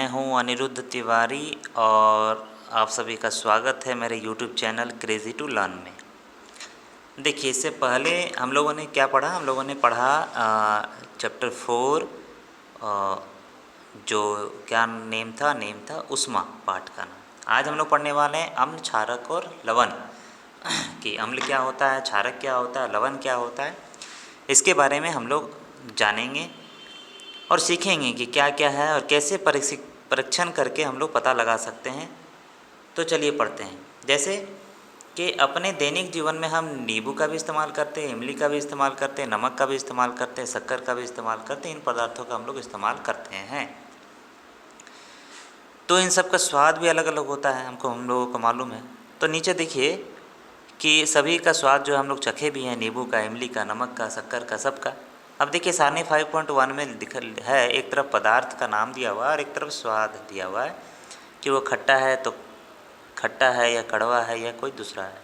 हूं अनिरुद्ध तिवारी और आप सभी का स्वागत है मेरे YouTube channel crazy to learn में। देखिए, इससे पहले हम लोगों ने क्या पढ़ा? हम लोगों ने पढ़ा चैप्टर 4 जो क्या नेम था उष्मा पाठ का नाम। आज हम लोग पढ़ने वाले हैं अम्ल, क्षारक और लवण कि अम्ल क्या होता है, क्षारक क्या होता है, लवण क्या होता है। इसके बारे में हम लोग जानेंगे और सीखेंगे कि क्या क्या है और कैसे परीक्षण करके हम लोग पता लगा सकते हैं। तो चलिए पढ़ते हैं। जैसे कि अपने दैनिक जीवन में हम नींबू का भी इस्तेमाल करते हैं, इमली का भी इस्तेमाल करते हैं, नमक का भी इस्तेमाल करते हैं, शक्कर का भी इस्तेमाल करते हैं। इन पदार्थों का हम लोग इस्तेमाल करते हैं। तो इन सब का स्वाद भी अलग अलग होता है, हम लोगों को मालूम है। तो नीचे देखिए कि सभी का स्वाद जो हम लोग चखे भी हैं, नींबू का, इमली का, नमक का, शक्कर का, सबका। अब देखिए सारणी 5.1 में है, एक तरफ पदार्थ का नाम दिया हुआ है और एक तरफ स्वाद दिया हुआ है कि वो खट्टा है तो खट्टा है या कड़वा है या कोई दूसरा है।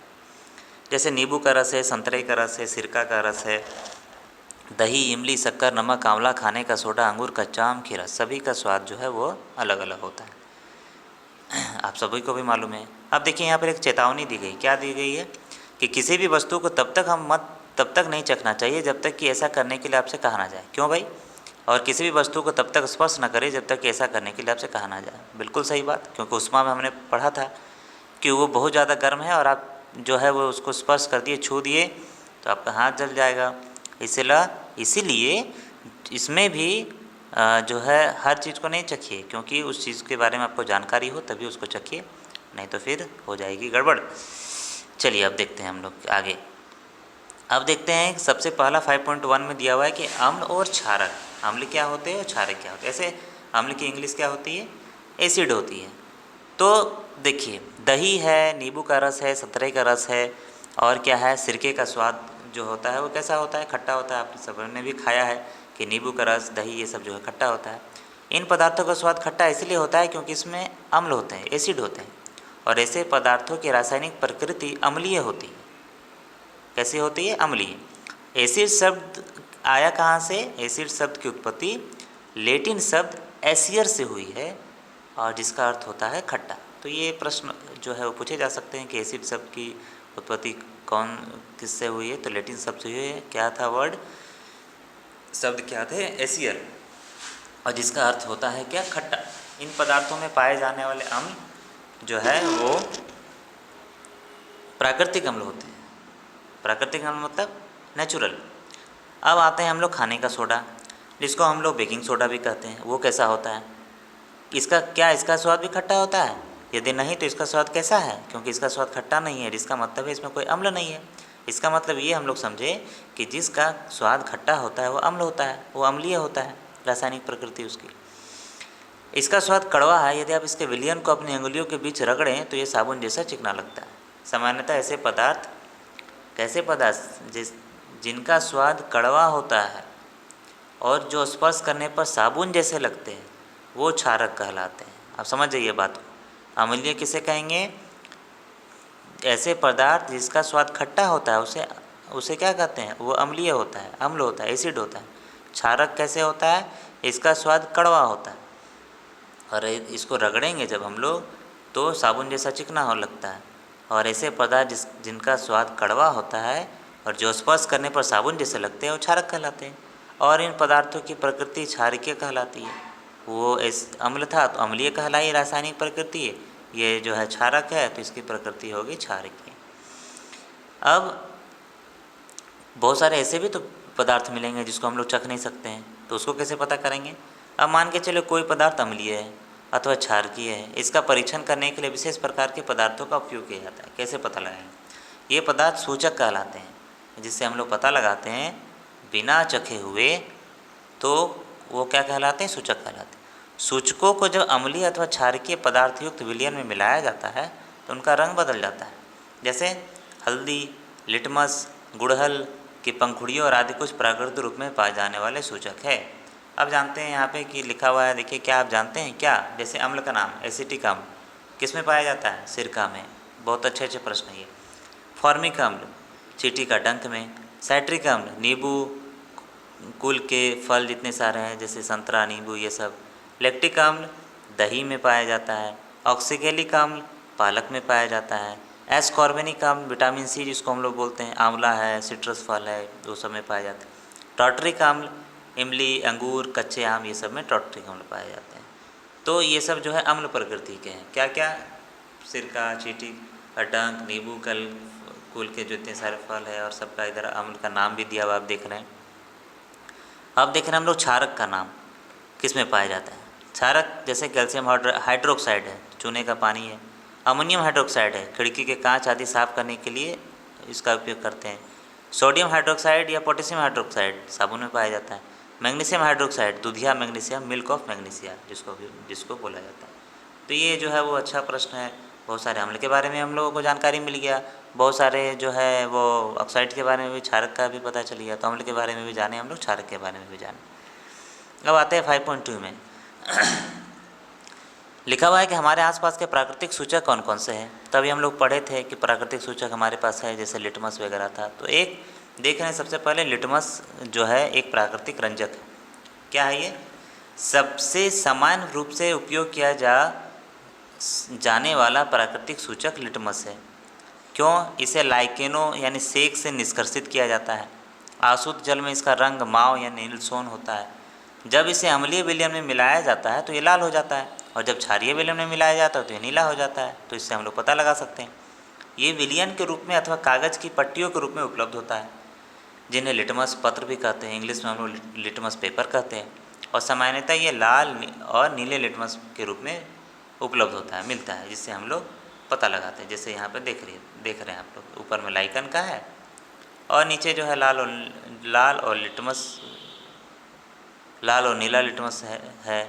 जैसे नींबू का रस है, संतरे का रस है, सिरका का रस है, दही, इमली, शक्कर, नमक, आंवला, खाने का सोडा, अंगूर का जाम, खीरा, सभी का स्वाद जो है वो अलग अलग होता है। आप सभी को भी मालूम है। अब देखिए यहाँ पर एक चेतावनी दी गई। क्या दी गई है कि किसी भी वस्तु को तब तक नहीं चखना चाहिए जब तक कि ऐसा करने के लिए आपसे कहा ना जाए। क्यों भाई? और किसी भी वस्तु को तब तक स्पर्श न करें जब तक कि ऐसा करने के लिए आपसे कहा ना जाए। बिल्कुल सही बात, क्योंकि उष्मा में हमने पढ़ा था कि वो बहुत ज़्यादा गर्म है और आप जो है वो उसको स्पर्श कर दिए, छू दिए तो आपका हाथ जल जाएगा। इसीलिए इसमें भी जो है हर चीज़ को नहीं चखिए, क्योंकि उस चीज़ के बारे में आपको जानकारी हो तभी उसको चखिए, नहीं तो फिर हो जाएगी गड़बड़। चलिए अब देखते हैं हम लोग आगे। अब देखते हैं सबसे पहला 5.1 में दिया हुआ है कि अम्ल और क्षारक। अम्ल क्या होते हैं और क्षारक क्या होते हैं। ऐसे अम्ल की इंग्लिश क्या होती है? एसिड होती है। तो देखिए दही है, नींबू का रस है, संतरे का रस है और क्या है, सिरके का स्वाद जो होता है वो कैसा होता है? खट्टा होता है। आप सबने भी खाया है कि नींबू का रस, दही, ये सब जो है खट्टा होता है। इन पदार्थों का स्वाद खट्टा इसलिए होता है क्योंकि इसमें अम्ल होते हैं, एसिड होते हैं, और ऐसे पदार्थों की रासायनिक प्रकृति अम्लीय होती है। कैसी होती है? अम्लीय। एसिड शब्द आया कहाँ से? एसिड शब्द की उत्पत्ति लैटिन शब्द एसियर से हुई है और जिसका अर्थ होता है खट्टा। तो ये प्रश्न जो है वो पूछे जा सकते हैं कि एसिड शब्द की उत्पत्ति किससे हुई है? तो लैटिन शब्द से हुई है। क्या था वर्ड? शब्द क्या थे? एसियर, और जिसका अर्थ होता है क्या? खट्टा। इन पदार्थों में पाए जाने वाले अम्ल जो है वो प्राकृतिक अम्ल होते हैं। प्राकृतिक अम्ल मतलब नेचुरल। अब आते हैं हम लोग खाने का सोडा, जिसको हम लोग बेकिंग सोडा भी कहते हैं। वो कैसा होता है? इसका स्वाद भी खट्टा होता है? यदि नहीं तो इसका स्वाद कैसा है? क्योंकि इसका स्वाद खट्टा नहीं है, जिसका मतलब है इसमें कोई अम्ल नहीं है। इसका मतलब ये हम लोग समझे कि जिसका स्वाद खट्टा होता है वो अम्ल होता है, वो अम्लीय होता है, रासायनिक प्रकृति उसकी। इसका स्वाद कड़वा है। यदि आप इसके विलयन को अपनी अंगुलियों के बीच रगड़ें तो ये साबुन जैसा चिकना लगता है। सामान्यतः ऐसे पदार्थ, कैसे पदार्थ जिनका स्वाद कड़वा होता है और जो स्पर्श करने पर साबुन जैसे लगते हैं वो क्षारक कहलाते हैं। आप समझ जाइए बात को। अम्लीय किसे कहेंगे? ऐसे पदार्थ जिसका स्वाद खट्टा होता है उसे क्या कहते हैं? वो अम्लीय होता है, अम्ल होता है, एसिड होता है। क्षारक कैसे होता है? इसका स्वाद कड़वा होता है और इसको रगड़ेंगे जब हम लोग तो साबुन जैसा चिकना हो लगता है। और ऐसे पदार्थ जिनका स्वाद कड़वा होता है और जो स्पर्श करने पर साबुन जैसे लगते हैं वो क्षारक कहलाते हैं। और इन पदार्थों की प्रकृति क्षारकीय कहलाती है। वो अम्ल था तो अम्लीय कहलाई, रासायनिक प्रकृति है। ये जो है क्षारक है तो इसकी प्रकृति होगी क्षारकीय। अब बहुत सारे ऐसे भी तो पदार्थ मिलेंगे जिसको हम लोग चख नहीं सकते हैं, तो उसको कैसे पता करेंगे? अब मान के चलो कोई पदार्थ अम्लीय है अथवा क्षारकीय है। इसका परीक्षण करने के लिए विशेष प्रकार के पदार्थों का उपयोग किया जाता है। कैसे पता लगाएंगे? ये पदार्थ सूचक कहलाते हैं, जिससे हम लोग पता लगाते हैं बिना चखे हुए। तो वो क्या कहलाते हैं? सूचक कहलाते हैं। सूचकों को जब अम्लीय अथवा क्षारकीय पदार्थ युक्त विलयन में मिलाया जाता है तो उनका रंग बदल जाता है। जैसे हल्दी, लिटमस, गुड़हल की पंखुड़ियों और आदि कुछ प्राकृतिक रूप में पाए जाने वाले सूचक है। अब जानते हैं यहाँ पे कि लिखा हुआ है, देखिए क्या आप जानते हैं क्या? जैसे अम्ल का नाम एसिटिक अम्ल किस में पाया जाता है? सिरका में। बहुत अच्छे अच्छे प्रश्न है ये। फॉर्मिक अम्ल चींटी का डंक में। साइट्रिक अम्ल नींबू कुल के फल जितने सारे हैं जैसे संतरा, नींबू, ये सब। लैक्टिक अम्ल दही में पाया जाता है। ऑक्सीकेलिक अम्ल पालक में पाया जाता है। एस्कॉर्बिक अम्ल विटामिन सी जिसको हम लोग बोलते हैं, आंवला है, सिट्रस फल है, वो सब में पाया जाता है। टार्टरिक अम्ल इमली, अंगूर, कच्चे आम, ये सब में टार्टरिक अम्ल पाए जाते हैं। तो ये सब जो है अम्ल प्रकृति के हैं। क्या क्या? सिरका, चींटी, अडंक, नींबू, कल कुल के जो इतने सारे फल है और सबका इधर अम्ल का नाम भी दिया हुआ आप देख रहे हैं। अब देख रहे हैं हम लोग क्षारक का नाम किस में पाया जाता है। क्षारक जैसे कैल्शियम हाइड्रोक्साइड है, चूने का पानी है। अमोनियम हाइड्रोक्साइड है, खिड़की के कांच आदि साफ करने के लिए इसका उपयोग करते हैं। सोडियम हाइड्रोक्साइड या पोटेशियम हाइड्रोक्साइड साबुन में पाया जाता है। मैग्नीशियम हाइड्रोक्साइड, दूधिया मैग्नीशियम, मिल्क ऑफ मैग्नीशिया जिसको बोला जाता है। तो ये जो है वो अच्छा प्रश्न है। बहुत सारे अम्ल के बारे में हम लोगों को जानकारी मिल गया, बहुत सारे जो है वो ऑक्साइड के बारे में भी, क्षारक का भी पता चल गया। तो अम्ल के बारे में भी जाने हम लोग, क्षारक के बारे में भी जाने। अब आते हैं 5.2 में। लिखा हुआ है कि हमारे आसपास के प्राकृतिक सूचक कौन कौन से हैं। तभी हम लोग पढ़े थे कि प्राकृतिक सूचक हमारे पास है, जैसे लिटमस वगैरह था। तो एक देख रहे हैं, सबसे पहले लिटमस जो है एक प्राकृतिक रंजक है। क्या है ये? सबसे सामान्य रूप से उपयोग किया जाने वाला प्राकृतिक सूचक लिटमस है। क्यों? इसे लाइकेनो यानी सेक से निष्कर्षित किया जाता है। आशुद्ध जल में इसका रंग माव या नीलसोन होता है। जब इसे अम्लीय विलयन में मिलाया जाता है तो ये लाल हो जाता है, और जब क्षारीय विलयन में मिलाया जाता है तो ये नीला हो जाता है। तो इससे हम लोग पता लगा सकते हैं। ये विलयन के रूप में अथवा कागज़ की पट्टियों के रूप में उपलब्ध होता है, जिन्हें लिटमस पत्र भी कहते हैं। इंग्लिश में हम लोग लिटमस पेपर कहते हैं। और सामान्यतः ये लाल और नीले लिटमस के रूप में उपलब्ध होता है, मिलता है, जिससे हम लोग पता लगाते हैं। जैसे यहाँ पर देख रहे हैं आप लोग, ऊपर में लाइकन का है और नीचे जो है लाल और नीला लिटमस है।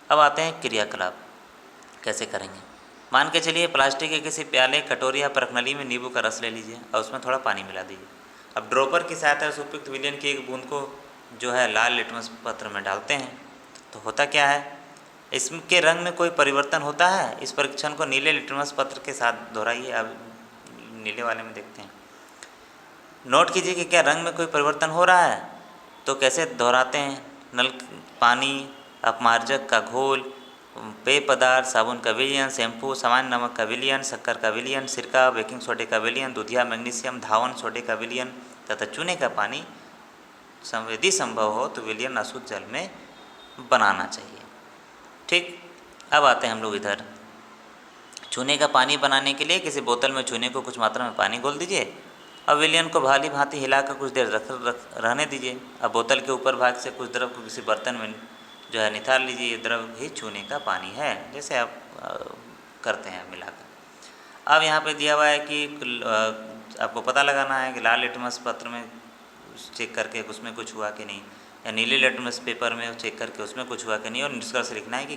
अब आते हैं क्रियाकलाप कैसे करेंगे। मान के चलिए प्लास्टिक के किसी प्याले, कटोरी या परखनली में नींबू का रस ले लीजिए और उसमें थोड़ा पानी मिला दीजिए। अब ड्रॉपर की सहायता से उपयुक्त विलयन की एक बूंद को जो है लाल लिटमस पत्र में डालते हैं। तो होता क्या है, इसके रंग में कोई परिवर्तन होता है। इस परीक्षण को नीले लिटमस पत्र के साथ दोहराइए। अब नीले वाले में देखते हैं। नोट कीजिए कि क्या रंग में कोई परिवर्तन हो रहा है। तो कैसे दोहराते हैं? नल पानी, अपमार्जक का घोल, पेय पदार्थ, साबुन का विलयन, शैम्पू, सामान्य नमक का विलयन, शक्कर का विलयन, सिरका, बेकिंग सोडे का विलयन, दूधिया मैग्नीशियम, धावन सोडे का विलयन तथा चूने का पानी संवेदी संभव हो तो विलयन अशुद्ध जल में बनाना चाहिए। ठीक। अब आते हैं हम लोग इधर। चूने का पानी बनाने के लिए किसी बोतल में चूने को कुछ मात्रा में पानी घोल दीजिए। अब विलयन को भाली भांति हिलाकर कुछ देर रहने दीजिए। अब बोतल के ऊपर भाग से कुछ द्रव को किसी बर्तन में जो है निथार लीजिए। ये द्रव ही चूने का पानी है, जैसे आप करते हैं मिलाकर। अब यहाँ पे दिया हुआ है कि आपको पता लगाना है कि लाल लिटमस पत्र में चेक करके उसमें कुछ हुआ कि नहीं, या नीले लिटमस पेपर में चेक करके उसमें कुछ हुआ कि नहीं, और निष्कर्ष लिखना है कि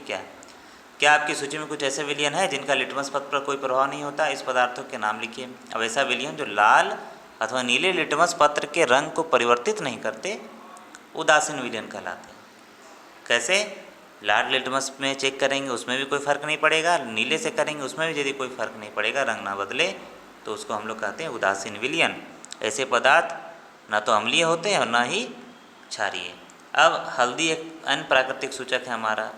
क्या आपकी सूची में कुछ ऐसे विलयन है जिनका लिटमस पत्र पर कोई प्रभाव नहीं होता। इस पदार्थों के नाम लिखिए। अब ऐसा विलयन जो लाल अथवा नीले लिटमस पत्र के रंग को परिवर्तित नहीं करते, उदासीन विलयन कहलाते हैं। कैसे? लाल लिटमस में चेक करेंगे उसमें भी कोई फर्क नहीं पड़ेगा, नीले से करेंगे उसमें भी यदि कोई फर्क नहीं पड़ेगा, रंग ना बदले, तो उसको हम लोग कहते हैं उदासीन विलयन। ऐसे पदार्थ ना तो अम्लीय होते हैं और ना ही क्षारीय। अब हल्दी एक अन्य प्राकृतिक सूचक है हमारा।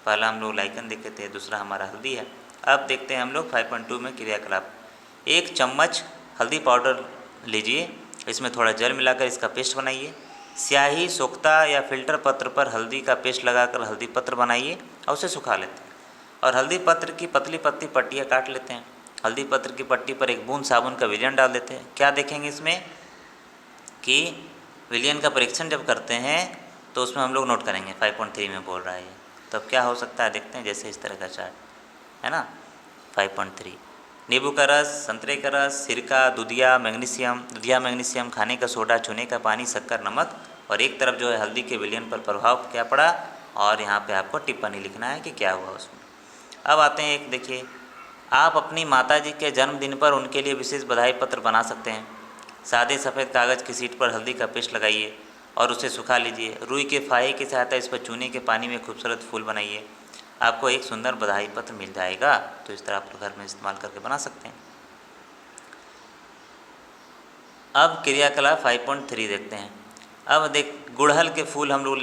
पहला हम लोग लाइकन देखे थे, दूसरा हमारा हल्दी है। अब देखते हैं हम लोग 5.2 में क्रियाकलाप। 1 चम्मच हल्दी पाउडर लीजिए, इसमें थोड़ा जल मिलाकर इसका पेस्ट बनाइए। स्याही, सोख्ता या फिल्टर पत्र पर हल्दी का पेस्ट लगाकर हल्दी पत्र बनाइए और उसे सुखा लेते हैं। और हल्दी पत्र की पतली पतली पट्टियाँ काट लेते हैं। हल्दी पत्र की पट्टी पर एक बूंद साबुन का विलयन डाल देते हैं। क्या देखेंगे इसमें कि विलयन का परीक्षण जब करते हैं तो उसमें हम लोग नोट करेंगे 5.3 में बोल रहा है ये। तो अब क्या हो सकता है देखते हैं, जैसे इस तरह का चार्ट है ना। 5.3 नींबू का रस, संतरे का रस, सिरका, दूधिया मैग्नीशियम, खाने का सोडा, चूने का पानी, शक्कर, नमक, और एक तरफ जो है हल्दी के विलयन पर प्रभाव क्या पड़ा, और यहाँ पे आपको टिप्पणी लिखना है कि क्या हुआ उसमें। अब आते हैं एक, देखिए, आप अपनी माताजी के जन्मदिन पर उनके लिए विशेष बधाई पत्र बना सकते हैं। सादे सफ़ेद कागज़ की शीट पर हल्दी का पेस्ट लगाइए और उसे सुखा लीजिए। रुई के फाहे की सहायता इस पर चूने के पानी में खूबसूरत फूल बनाइए। आपको एक सुंदर बधाई पत्र मिल जाएगा। तो इस तरह आप लोग घर में इस्तेमाल करके बना सकते हैं। अब क्रियाकलाप 5.3 देखते हैं। अब गुड़हल के फूल हम लोग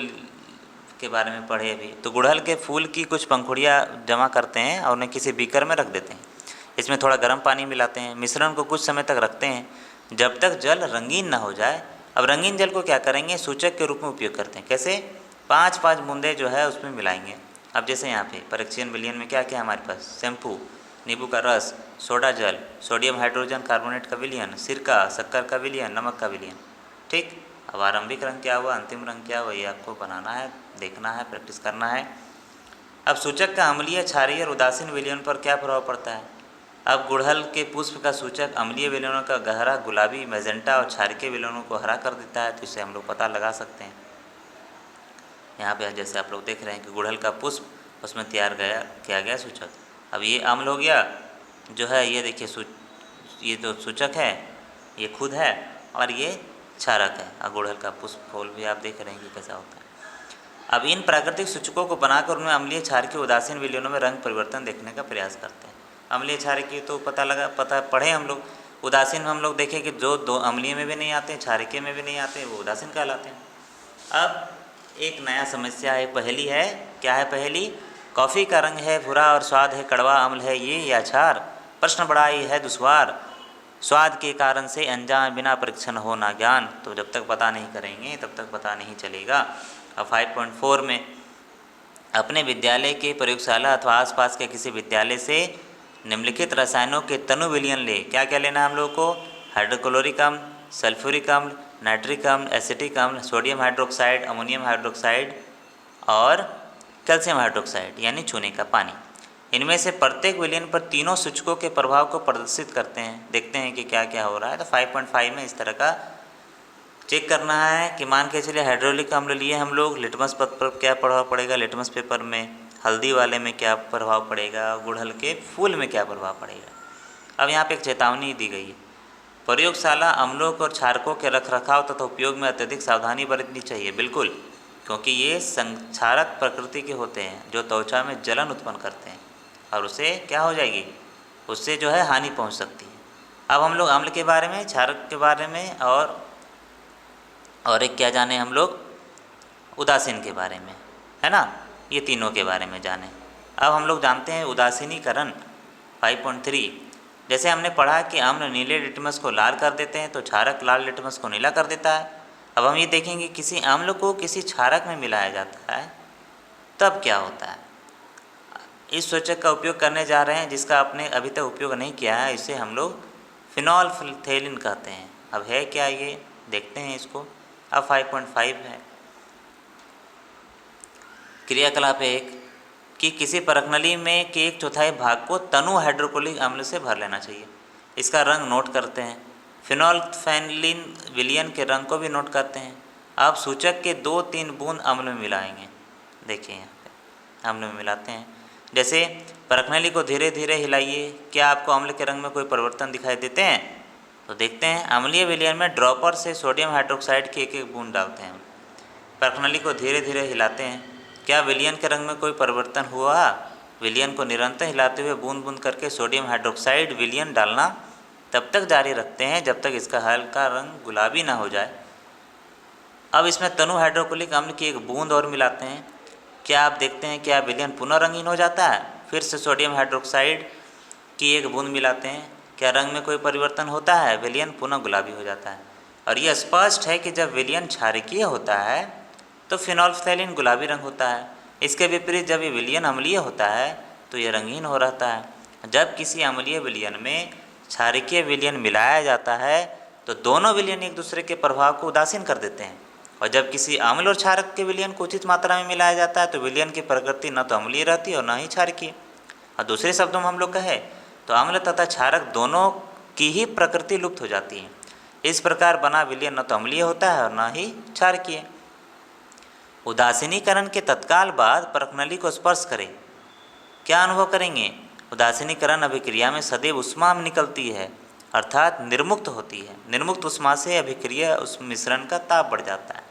के बारे में पढ़े अभी, तो गुड़हल के फूल की कुछ पंखुड़ियाँ जमा करते हैं और उन्हें किसी बीकर में रख देते हैं। इसमें थोड़ा गर्म पानी मिलाते हैं, मिश्रण को कुछ समय तक रखते हैं जब तक जल रंगीन ना हो जाए। अब रंगीन जल को क्या करेंगे, सूचक के रूप में उपयोग करते हैं। कैसे, 5-5 बूंदे जो है उसमें मिलाएंगे। अब जैसे यहाँ पे परीक्षण विलयन में क्या क्या है हमारे पास, शैम्पू, नींबू का रस, सोडा जल, सोडियम हाइड्रोजन कार्बोनेट का विलयन, सिरका, शक्कर का विलयन, नमक का विलयन। ठीक, अब आरंभिक रंग क्या हुआ, अंतिम रंग क्या हुआ, ये आपको बनाना है, देखना है, प्रैक्टिस करना है। अब सूचक का अम्लीय, क्षारीय और उदासीन विलयन पर क्या प्रभाव पड़ता है। अब गुड़हल के पुष्प का सूचक अम्लीय विलयनों का गहरा गुलाबी, मैजेंटा और क्षारीय विलयनों को हरा कर देता है, तो इससे हम लोग पता लगा सकते हैं। यहाँ पे जैसे आप लोग देख रहे हैं कि गुड़हल का पुष्प, उसमें किया गया सूचक। अब ये अम्ल हो गया जो है, ये देखिए ये तो सूचक है, ये खुद है, और ये क्षारक है। और गुड़हल का पुष्प फूल भी आप देख रहे हैं कि कैसा होता है। अब इन प्राकृतिक सूचकों को बनाकर उनमें अम्लीय, क्षारकीय, उदासीन विलयनों में रंग परिवर्तन देखने का प्रयास करते हैं। अम्लीय, क्षारकीय तो पता पढ़े हम लोग। उदासीन हम लोग देखें कि जो दो अम्लीय में भी नहीं आते, क्षारकीय में भी नहीं आते, वो उदासीन कहलाते हैं। अब एक नया समस्या है, पहेली है। क्या है पहेली, कॉफ़ी का रंग है भूरा और स्वाद है कड़वा, अम्ल है ये या क्षार, प्रश्न बड़ा ही है दुश्वार, स्वाद के कारण से अनजान, बिना परीक्षण हो ना ज्ञान। तो जब तक पता नहीं करेंगे तब तक पता नहीं चलेगा। अब 5.4 में अपने विद्यालय के प्रयोगशाला अथवा आसपास के किसी विद्यालय से निम्नलिखित रसायनों के तनु विलयन ले। क्या क्या लेना है हम लोग को, हाइड्रोक्लोरिक अम्ल, सल्फ्यूरिक अम्ल, नाइट्रिक अम्ल, एसिटिक अम्ल, सोडियम हाइड्रोक्साइड, अमोनियम हाइड्रोक्साइड और कैल्शियम हाइड्रोक्साइड यानी चूने का पानी। इनमें से प्रत्येक विलयन पर तीनों सूचकों के प्रभाव को प्रदर्शित करते हैं। देखते हैं कि क्या क्या हो रहा है। तो 5.5 में इस तरह का चेक करना है कि मान के चलिए हाइड्रोलिक अम्ल लिए हम लोग, लिटमस पत्र पर क्या प्रभाव पड़ेगा, लिटमस पेपर में, हल्दी वाले में क्या प्रभाव पड़ेगा, गुड़हल के फूल में क्या प्रभाव पड़ेगा। अब यहाँ पे एक चेतावनी दी गई है, प्रयोगशाला अम्लों और क्षारकों के रखरखाव तथा उपयोग में अत्यधिक सावधानी बरतनी चाहिए। बिल्कुल, क्योंकि ये संक्षारक प्रकृति के होते हैं जो त्वचा में जलन उत्पन्न करते हैं और उससे क्या हो जाएगी, उससे जो है हानि पहुँच सकती है। अब हम लोग अम्ल के बारे में, क्षारक के बारे में और एक क्या जाने हम लोग, उदासीन के बारे में, है ना, ये तीनों के बारे में जाने। अब हम लोग जानते हैं उदासीनीकरण 5.3। जैसे हमने पढ़ा कि अम्ल नीले लिटमस को लाल कर देते हैं तो क्षारक लाल लिटमस को नीला कर देता है। अब हम ये देखेंगे किसी अम्ल को किसी क्षारक में मिलाया जाता है तब क्या होता है। इस सूचक का उपयोग करने जा रहे हैं जिसका आपने अभी तक उपयोग नहीं किया है, इसे हम लोग फिनोल्फथेलिन कहते हैं। अब है क्या ये, देखते हैं इसको। अब 5.5 है क्रियाकलाप 1 कि किसी परखनली में के 1/4 भाग को तनु हाइड्रोक्लोरिक अम्ल से भर लेना चाहिए। इसका रंग नोट करते हैं। फिनोल्फथेलिन विलयन के रंग को भी नोट करते हैं। अब सूचक के 2-3 बूंद अम्ल में मिलाएंगे। देखिए यहाँ पे अम्ल में मिलाते हैं। जैसे परखनली को धीरे धीरे हिलाइए, क्या आपको अम्ल के रंग में कोई परिवर्तन दिखाई देते हैं। तो देखते हैं, अम्लीय विलयन में ड्रॉपर से सोडियम हाइड्रोक्साइड की 1-1 बूंद डालते हैं। परखनली को धीरे धीरे हिलाते हैं, क्या विलयन के रंग में कोई परिवर्तन हुआ। विलयन को निरंतर हिलाते हुए बूंद बूंद करके सोडियम हाइड्रोक्साइड विलयन डालना तब तक जारी रखते हैं जब तक इसका हल्का रंग गुलाबी ना हो जाए। अब इसमें तनु हाइड्रोक्लोरिक अम्ल की 1 बूंद और मिलाते हैं। क्या आप देखते हैं क्या विलयन पुनः रंगीन हो जाता है। फिर से सोडियम हाइड्रोक्साइड की 1 बूंद मिलाते हैं, क्या रंग में कोई परिवर्तन होता है, विलयन पुनः गुलाबी हो जाता है। और यह स्पष्ट है कि जब विलयन क्षारकीय होता है तो फिनोल्फथेलिन गुलाबी रंग होता है। इसके विपरीत जब ये विलयन अम्लीय होता है तो ये रंगीन हो रहता है। जब किसी अम्लीय विलयन में क्षारकीय विलयन मिलाया जाता है तो दोनों विलयन एक दूसरे के प्रभाव को उदासीन कर देते हैं, और जब किसी अम्ल और क्षारक के विलयन को उचित मात्रा में मिलाया जाता है तो विलयन की प्रकृति न तो अम्लीय रहती और न ही क्षारकीय। और दूसरे शब्दों में हम लोग कहें तो अम्ल तथा क्षारक दोनों की ही प्रकृति लुप्त हो जाती है। इस प्रकार बना विलयन न तो अम्लीय होता है और न ही क्षारकीय। उदासीनीकरण के तत्काल बाद परखनली को स्पर्श करें, क्या अनुभव करेंगे। उदासीनीकरण अभिक्रिया में सदैव उष्मा निकलती है, अर्थात निर्मुक्त होती है। निर्मुक्त उष्मा से अभिक्रिया उस मिश्रण का ताप बढ़ जाता है।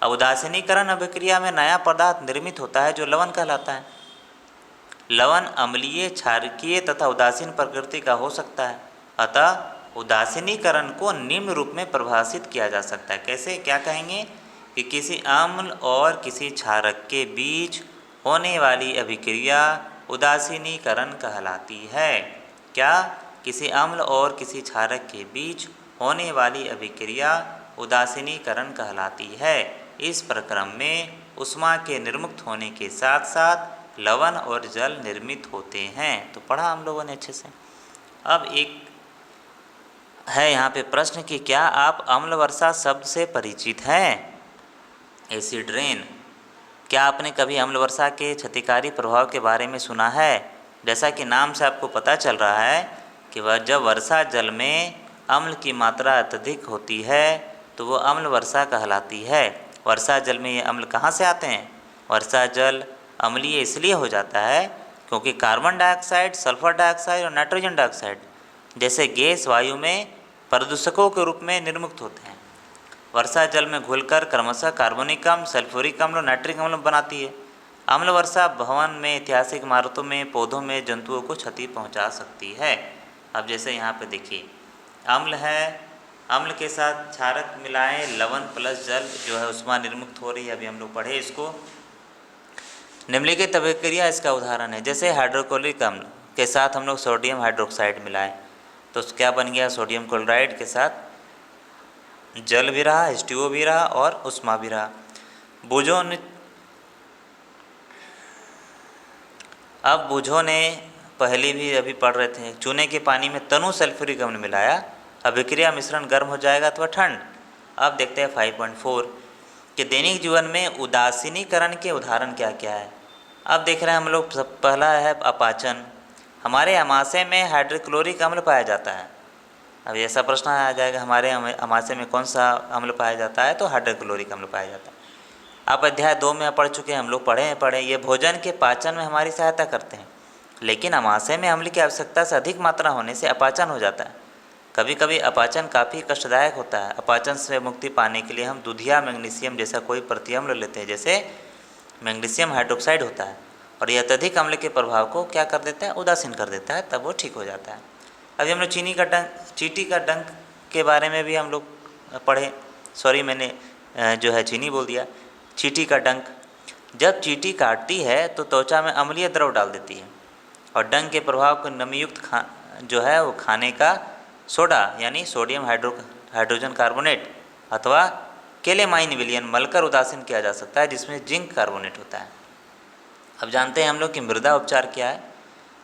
अब उदासीनीकरण अभिक्रिया में नया पदार्थ निर्मित होता है जो लवण कहलाता है। लवण अम्लीय, क्षारकीय तथा उदासीन प्रकृति का हो सकता है। अतः उदासीनीकरण को निम्न रूप में परिभाषित किया जा सकता है। कैसे, क्या कहेंगे कि किसी अम्ल और किसी क्षारक के बीच होने वाली अभिक्रिया उदासीनीकरण कहलाती है। क्या? किसी अम्ल और किसी क्षारक के बीच होने वाली अभिक्रिया उदासीनीकरण कहलाती है। इस प्रक्रम में ऊष्मा के निर्मुक्त होने के साथ साथ लवण और जल निर्मित होते हैं। तो पढ़ा हम लोगों ने अच्छे से। अब एक है यहाँ पे प्रश्न कि क्या आप अम्ल वर्षा शब्द से परिचित हैं? Acid rain. क्या आपने कभी अम्ल वर्षा के क्षतिकारी प्रभाव के बारे में सुना है? जैसा कि नाम से आपको पता चल रहा है कि वह जब वर्षा जल में अम्ल की मात्रा अत्यधिक होती है तो वो अम्ल वर्षा कहलाती है। वर्षा जल में ये अम्ल कहाँ से आते हैं? वर्षा जल अम्लीय इसलिए हो जाता है क्योंकि कार्बन डाइऑक्साइड, सल्फर डाइऑक्साइड और नाइट्रोजन डाइऑक्साइड जैसे गैस वायु में प्रदूषकों के रूप में निर्मुक्त होते हैं। वर्षा जल में घुलकर क्रमशः कार्बोनिक अम्ल, सल्फ्यूरिक अम्ल और नाइट्रिक अम्ल बनाती है। अम्ल वर्षा भवन में, ऐतिहासिक इमारतों में, पौधों में जंतुओं को क्षति पहुंचा सकती है। अब जैसे यहाँ पे देखिए अम्ल है, अम्ल के साथ क्षारक मिलाएं, लवण प्लस जल जो है ऊष्मा निर्मुक्त हो रही है। अभी हम लोग पढ़े इसको। निम्नलिखित अभिक्रिया इसका उदाहरण है। जैसे हाइड्रोक्लोरिक अम्ल के साथ हम लोग सोडियम हाइड्रोक्साइड मिलाएं तो क्या बन गया? सोडियम क्लोराइड के साथ जल भी रहा, H2O भी रहा और ऊष्मा भी रहा। बुझो ने पहले भी अभी पढ़ रहे थे, चूने के पानी में तनु सल्फ्यूरिक अम्ल मिलाया, अभिक्रिया मिश्रण गर्म हो जाएगा अथवा ठंड। अब देखते हैं 5.4 कि दैनिक जीवन में उदासीनीकरण के उदाहरण क्या क्या है। अब देख रहे हैं हम लोग, सब पहला है अपाचन। हमारे अमाशय में हाइड्रोक्लोरिक अम्ल पाया जाता है। अब ऐसा प्रश्न आ जाएगा हमारे अमाशय में कौन सा अम्ल पाया जाता है? तो हाइड्रोक्लोरिक अम्ल पाया जाता है। आप अध्याय 2 में पढ़ चुके हैं, हम लोग पढ़े ये भोजन के पाचन में हमारी सहायता करते हैं, लेकिन अमाशय में अम्ल की आवश्यकता से अधिक मात्रा होने से अपाचन हो जाता है। कभी कभी अपाचन काफ़ी कष्टदायक होता है। अपाचन से मुक्ति पाने के लिए हम दूधिया मैग्नीशियम जैसा कोई प्रतिअम्ल लेते हैं, जैसे मैग्नीशियम हाइड्रोक्साइड होता है, और यह अत्यधिक अम्ल के प्रभाव को क्या कर देता है? उदासीन कर देता है, तब वो ठीक हो जाता है। अभी हम लोग चींटी का डंक के बारे में भी हम लोग पढ़े। सॉरी, मैंने जो है चीनी बोल दिया। चींटी का डंक, जब चींटी काटती है तो त्वचा में अम्लीय द्रव डाल देती है और डंक के प्रभाव को नमीयुक्त जो है वो खाने का सोडा यानी सोडियम हाइड्रोजन कार्बोनेट अथवा केलेमाइन विलयन मलकर उदासीन किया जा सकता है, जिसमें जिंक कार्बोनेट होता है। अब जानते हैं हम लोग कि मृदा उपचार क्या है।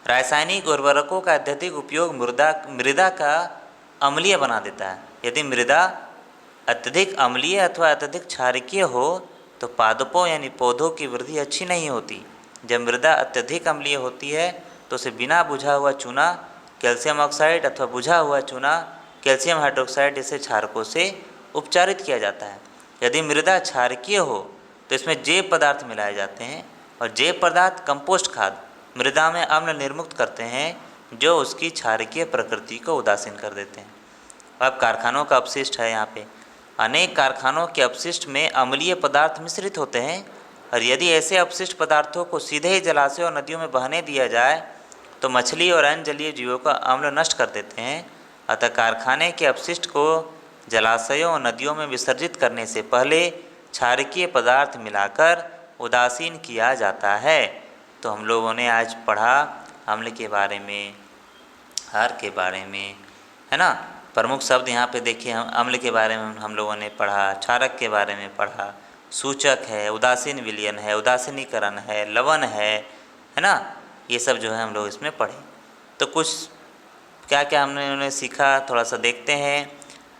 रासायनिक उर्वरकों का अत्यधिक उपयोग मृदा का अम्लीय बना देता है। यदि मृदा अत्यधिक अम्लीय अथवा अत्यधिक क्षारकीय हो तो पादपों यानी पौधों की वृद्धि अच्छी नहीं होती। जब मृदा अत्यधिक अम्लीय होती है तो उसे बिना बुझा हुआ चूना, कैल्शियम ऑक्साइड अथवा बुझा हुआ चूना, कैल्शियम हाइड्रोक्साइड जैसे क्षारकों से उपचारित किया जाता है। यदि मृदा क्षारकीय हो तो इसमें जैव पदार्थ मिलाए जाते हैं और जैव पदार्थ कंपोस्ट खाद मृदा में अम्ल निर्मुक्त करते हैं, जो उसकी क्षारकीय प्रकृति को उदासीन कर देते हैं। अब कारखानों का अपशिष्ट है यहाँ पे। अनेक कारखानों के अपशिष्ट में अम्लीय पदार्थ मिश्रित होते हैं, और यदि ऐसे अपशिष्ट पदार्थों को सीधे ही जलाशयों और नदियों में बहने दिया जाए तो मछली और अन्य जलीय जीवों का अम्ल नष्ट कर देते हैं। अतः कारखाने के अपशिष्ट को जलाशयों और नदियों में विसर्जित करने से पहले क्षारकीय पदार्थ मिलाकर उदासीन किया जाता है। तो हम लोगों ने आज पढ़ा अम्ल के बारे में, क्षार के बारे में, है ना। प्रमुख शब्द यहाँ पे देखिए, हम अम्ल के बारे में हम लोगों ने पढ़ा, क्षारक के बारे में पढ़ा, सूचक है, उदासीन विलयन है, उदासीनीकरण है, लवण है ना। ये सब जो है हम लोग इसमें पढ़े। तो कुछ क्या क्या हमने उन्हें सीखा, थोड़ा सा देखते हैं।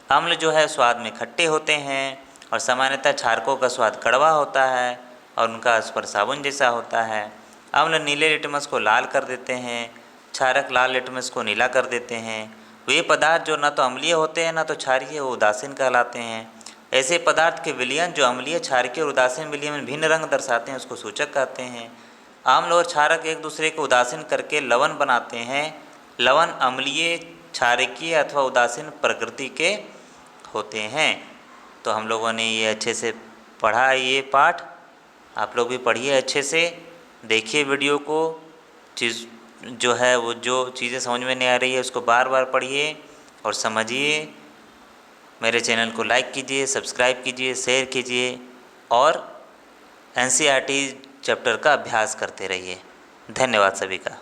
अम्ल जो है स्वाद में खट्टे होते हैं और सामान्यतः क्षारकों का स्वाद कड़वा होता है और उनका स्पर्श साबुन जैसा होता है। अम्ल नीले लिटमस को लाल कर देते हैं, क्षारक लाल लिटमस को नीला कर देते हैं। वे पदार्थ जो न तो अम्लीय होते हैं न तो क्षारीय, वो उदासीन कहलाते हैं। ऐसे पदार्थ के विलयन जो अम्लीय, क्षारकीय और उदासीन विलयन में भिन्न रंग दर्शाते हैं उसको सूचक कहते हैं। अम्ल और क्षारक एक दूसरे को उदासीन करके लवण बनाते हैं। लवण अम्लीय, क्षारकीय अथवा उदासीन प्रकृति के होते हैं। तो हम लोगों ने ये अच्छे से पढ़ा ये पाठ, आप लोग भी पढ़िए अच्छे से, देखिए वीडियो को। चीज़ जो है वो जो चीज़ें समझ में नहीं आ रही है उसको बार बार पढ़िए और समझिए। मेरे चैनल को लाइक कीजिए, सब्सक्राइब कीजिए, शेयर कीजिए। और NCERT चैप्टर का अभ्यास करते रहिए। धन्यवाद सभी का।